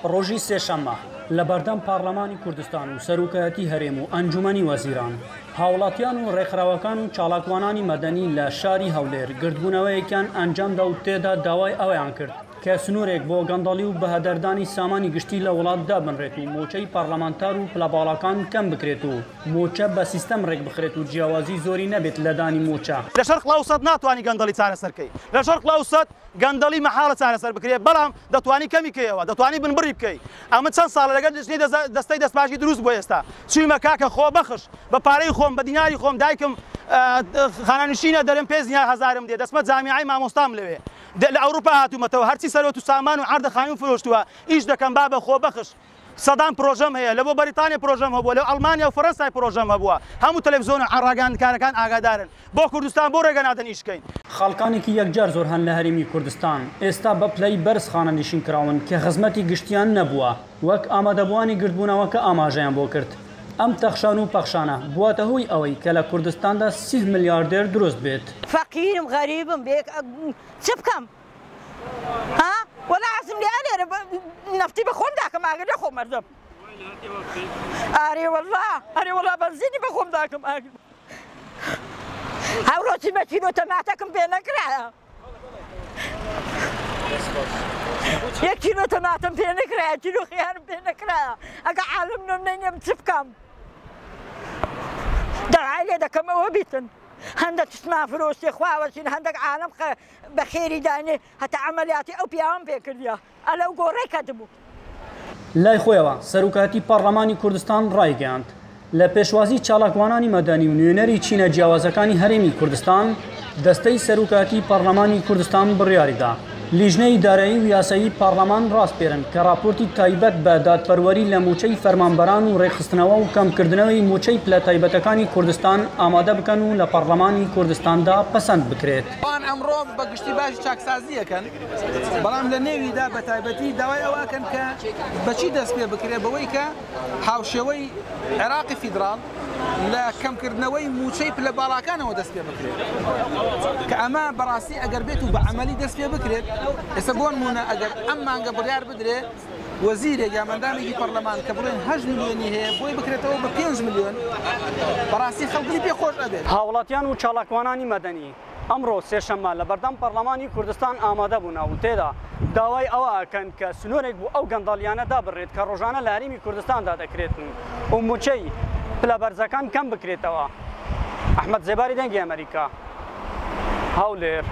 ڕۆژی سێشەممە لە بەردەم پارلەمانی کوردستان و سەرۆکایەتی هەرێم و ئەنجومەنی وەزیران هاوڵاتیان و ڕێکخراوەکان و چالاکوانانی مەدەنی لە شاری هەولێر گردبوونەوەیەکیان ئەنجامدا و تێدا داوای ئەوەیان کرد کە سنوورێک بۆ گەندەڵی و بەهەدەردانی سامانی گشتی لە وڵاتدا بنرێت و مۆچەی پەرلەمانتار و پلەباڵەکان کەم بکرێت و مۆچە بە سیستەم ڕێک بخرێت و جیاوازی زۆری نەبێت لە دانی مۆچە. لە شەرق ئاوسەد ناتوانانی گەندەڵی چارەسەرکەی، لە شەرق ئاوسەد گەندەڵی مەحاڵە چارەسەر بکرێت، بەڵام دەتوانی کەمی کەیەوە، دەتوانی بنبڕی بکەی. ئەمە چەند ساڵە لەگەڵ دەستەی دەستپاشی دروست بۆ ئێستا چوویمە کاکە خۆ بەخش بە پارەی خۆم بە دیناری خۆم دایکم خانانشینە دەرم پێ زیاد هەزارم دێ دەسمە جامیعی مامۆستام لەوێ لە ئەوروپا هاتوومەتەوە هەرچی سەرۆت و سامان و عەردەخانی و فرۆشتووە ئیش دەکەم با بە خۆ بەخش. سەدان پرۆژەم هەیە لە بۆ بەریتانیا پرۆژەم هەبووە لە ئەڵمانیا و فەرەنسای پرۆژەم هەبووە هەموو تەلەڤیزۆن و عەڕاگەندکارەکان ئاگادارن بۆ کوردستان بۆ ڕێگە نادەن ئیشکەین. خەڵکانێکی یەکجار زۆر هەن لە هەرێمی کوردستان ئێستا بە پلەی بەرز خانەنشین کراون کە خزمەتی گشتیان نەبووە وەک ئامادەبووانی گردبوونەوەکە ئاماژەیان بۆ کرد. ئەم تەخشان و پەخشانە بواتە هۆی ئەوەی کە لە کوردستاندا 30 ملیاردێر دروست بێت. فەقیرم غەریبم بێک چ بکەم؟ ها؟ وەلا عەزم لێ ئەلێرە نەفتی بە خۆم داکەم ئاگر لێ خۆم مەردم. ئارێ وەڵا بەنزینی بە خۆم داکەم ئاگر. هەوڕۆچی بە کیلۆ تەماتەکەم پێ نەکرایە. 1 کیلۆ تەماتەم پێ نەکرایە، کیلۆ خیارم پێ نەکرایە. ئەگە عالم نەنێم چ بکەم؟ دەعای لێ دەکەمەوە بیتن. هەندێک تشمان فرۆشتی خواوەچین هەندێک عالم بە خێری دانێ هەتا عەمەلیاتی ئەو پیاوەم پێ کردیە ئەلەو گۆڕەی کەدبوو. لای خۆیەوە سەرۆکایەتی پەرلەمانی کوردستان ڕایگەیاند لە پێشوازی چالاکوانانی مەدەنی و نوێنەری چینە جیاوازەکانی هەرێمی کوردستان دەستەی سەرۆکایەتی پەرلەمانی کوردستان بڕیاریدا لیژنەی دارایی و یاسایی پارلەمان ڕاستپێرن کە راپۆرتی تایبەت بە دادپەروەری لە موچەی فەرمانبەران و ڕێکخستنەوە و کەمکردنەوەی موچەی پلە تایبەتەکانی کوردستان ئامادە بکەن و لە پەرلەمانی کوردستاندا پەسەند بکرێت. وان ئەمڕۆ بە گشتی باشی چاکسازیەکەن بەڵام لە نێویدا بە تایبەتی داوای ئەوەکەن کە بەچی دەست پێ بکرێت بەوەی کە هاوشێوەی عێراقی فیدراڵ لە کەمکردنەوەی موچەی پلە باڵاکانەوە دەست پێ بکرێت کە ئەمە بەڕاستی ئەگەر بێت و بە عەمەلی دەست پێ بکرێت ئێستا بۆ نمونە ئەگەر ئەم مانگە بڕیار بدرێ وەزیرێک یا مەندانێکی پەرلەمان کە بڵێن 8 ملیۆنی هەیە بۆی بکرێتەوە بە 5 ملیۆن بەڕاستی خەڵکی پێ خۆش ئەبێت. هاوڵاتیان و چالاکوانانی مەدەنی ئەمڕۆ سێشەممە لە بەردەم پەرلەمانی کوردستان ئامادە بوونا و تێدا داوای ئەوە ئەکەن کە سنوورێک بوو ئەو گەندەڵیانەدا بڕێت کە ڕۆژانە لە هەرێمی کوردستاندا دەکرێتن و موچەی پلەبەرزەکان کەم بکرێتەوە. ئەحمەد زێباری دەنگی ئەمریکا هەولێر.